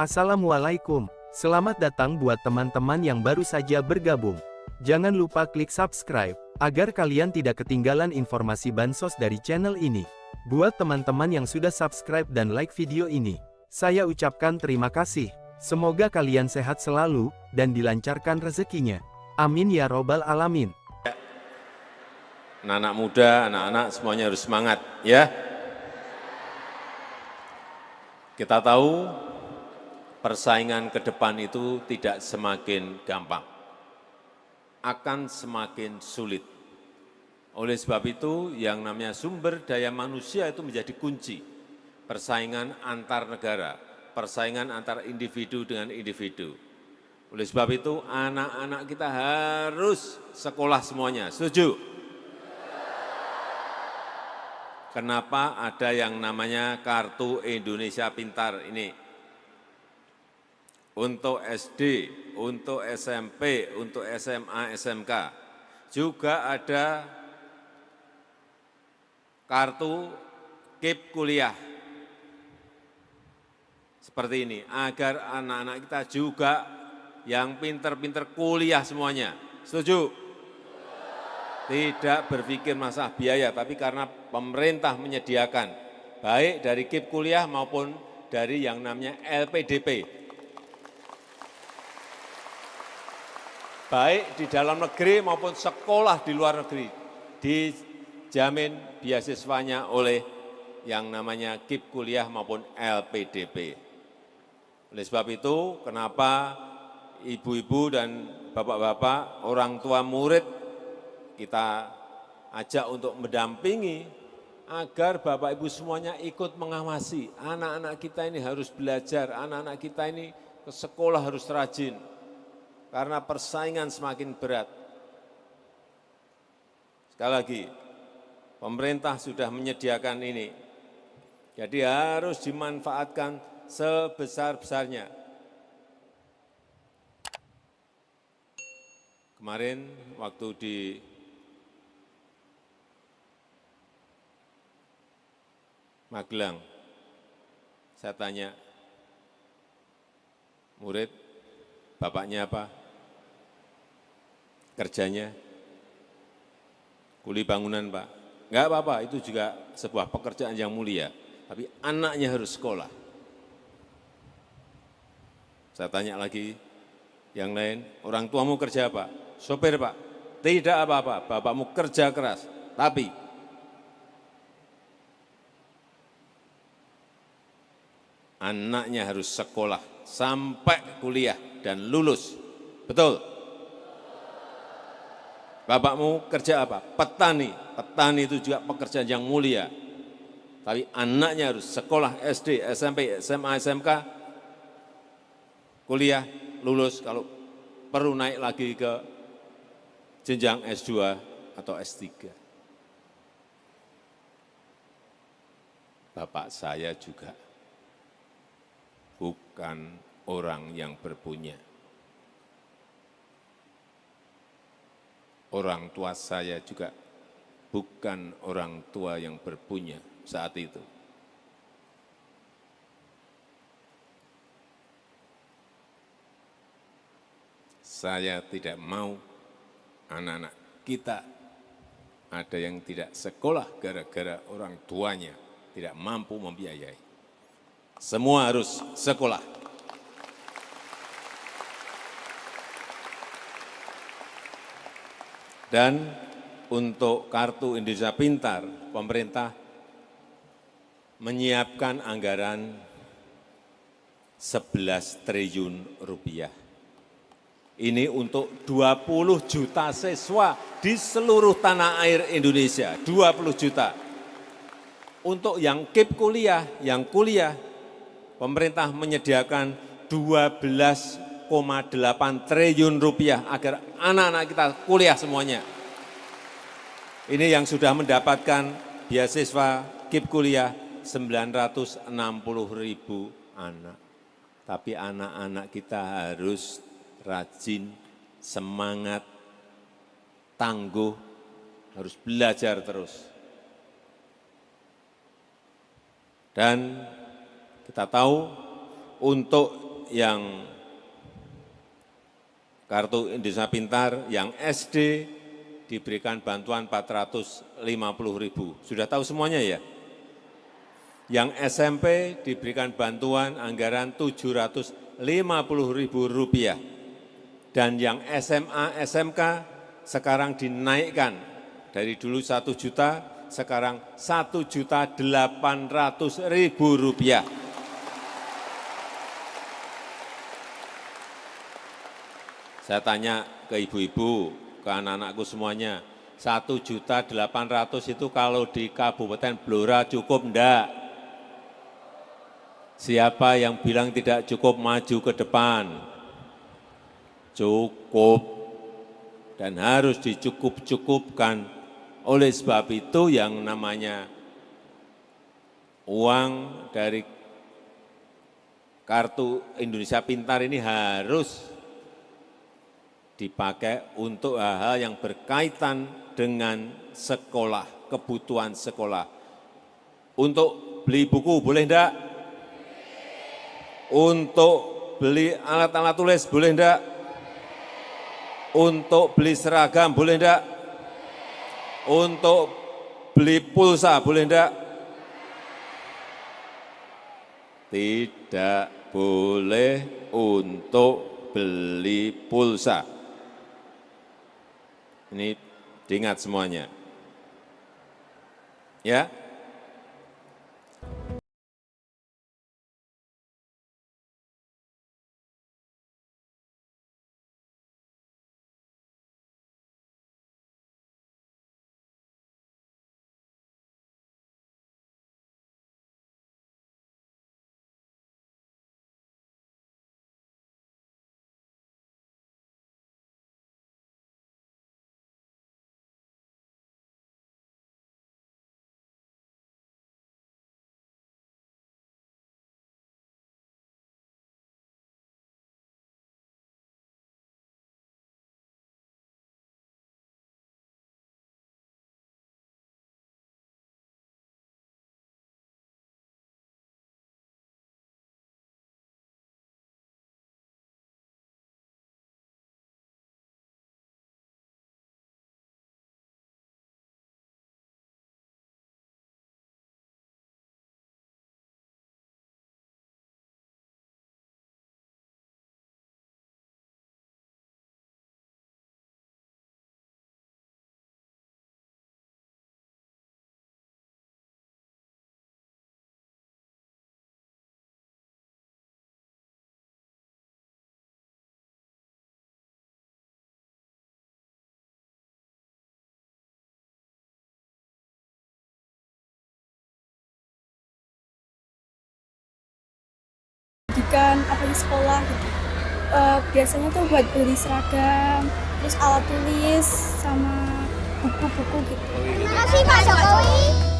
Assalamualaikum, selamat datang buat teman-teman yang baru saja bergabung. Jangan lupa klik subscribe, agar kalian tidak ketinggalan informasi bansos dari channel ini. Buat teman-teman yang sudah subscribe dan like video ini, saya ucapkan terima kasih. Semoga kalian sehat selalu, dan dilancarkan rezekinya. Amin ya robbal alamin. Anak-anak muda, anak-anak semuanya harus semangat, ya. Kita tahu persaingan ke depan itu tidak semakin gampang, akan semakin sulit. Oleh sebab itu, yang namanya sumber daya manusia itu menjadi kunci. Persaingan antar negara, persaingan antar individu dengan individu. Oleh sebab itu, anak-anak kita harus sekolah semuanya. Setuju? Kenapa ada yang namanya Kartu Indonesia Pintar ini? Untuk SD, untuk SMP, untuk SMA, SMK. Juga ada kartu KIP kuliah. Seperti ini, agar anak-anak kita juga yang pinter-pinter kuliah semuanya. Setuju? Tidak berpikir masalah biaya, tapi karena pemerintah menyediakan, baik dari KIP kuliah maupun dari yang namanya LPDP. Baik di dalam negeri maupun sekolah di luar negeri, dijamin beasiswanya oleh yang namanya KIP kuliah maupun LPDP. Oleh sebab itu, kenapa ibu-ibu dan bapak-bapak, orang tua murid, kita ajak untuk mendampingi agar Bapak Ibu semuanya ikut mengawasi. Anak-anak kita ini harus belajar, anak-anak kita ini ke sekolah harus rajin. Karena persaingan semakin berat. Sekali lagi, pemerintah sudah menyediakan ini. Jadi harus dimanfaatkan sebesar-besarnya. Kemarin waktu di Magelang, saya tanya, murid, bapaknya apa? Kerjanya? Kuli bangunan, Pak. Enggak apa-apa, itu juga sebuah pekerjaan yang mulia. Tapi anaknya harus sekolah. Saya tanya lagi, yang lain, orang tuamu kerja apa? Sopir, Pak. Tidak apa-apa, bapakmu kerja keras. Tapi anaknya harus sekolah sampai kuliah dan lulus. Betul? Bapakmu kerja apa? Petani. Petani itu juga pekerjaan yang mulia. Tapi anaknya harus sekolah SD, SMP, SMA, SMK, kuliah, lulus, kalau perlu naik lagi ke jenjang S2 atau S3. Bapak saya juga bukan orang yang berpunya. Orang tua saya juga bukan orang tua yang berpunya saat itu. Saya tidak mau anak-anak kita ada yang tidak sekolah gara-gara orang tuanya tidak mampu membiayai. Semua harus sekolah. Dan untuk Kartu Indonesia Pintar, pemerintah menyiapkan anggaran 11 triliun rupiah. Ini untuk 20 juta siswa di seluruh tanah air Indonesia, 20 juta. Untuk yang KIP kuliah, yang kuliah, pemerintah menyediakan 12,8 triliun rupiah agar anak-anak kita kuliah semuanya. Ini yang sudah mendapatkan beasiswa KIP kuliah 960.000 anak. Tapi anak-anak kita harus rajin, semangat, tangguh, harus belajar terus. Dan kita tahu untuk yang Kartu Indonesia Pintar, yang SD diberikan bantuan 450.000. Sudah tahu semuanya ya? Yang SMP diberikan bantuan anggaran Rp750.000. Dan yang SMA, SMK sekarang dinaikkan dari dulu 1 juta, sekarang Rp1.800.000. Saya tanya ke ibu-ibu, ke anak-anakku semuanya, 1.800.000 itu kalau di Kabupaten Blora cukup enggak? Siapa yang bilang tidak cukup maju ke depan? Cukup dan harus dicukup-cukupkan. Oleh sebab itu yang namanya uang dari Kartu Indonesia Pintar ini harus dipakai untuk hal-hal yang berkaitan dengan sekolah, kebutuhan sekolah. Untuk beli buku boleh enggak? Untuk beli alat-alat tulis boleh enggak? Untuk beli seragam boleh enggak? Untuk beli pulsa boleh enggak? Tidak boleh untuk beli pulsa. Ini diingat semuanya. Ya. Pendidikan apa di sekolah gitu. Biasanya tuh buat beli seragam, terus alat tulis sama buku-buku gitu. Terima kasih Pak Jokowi.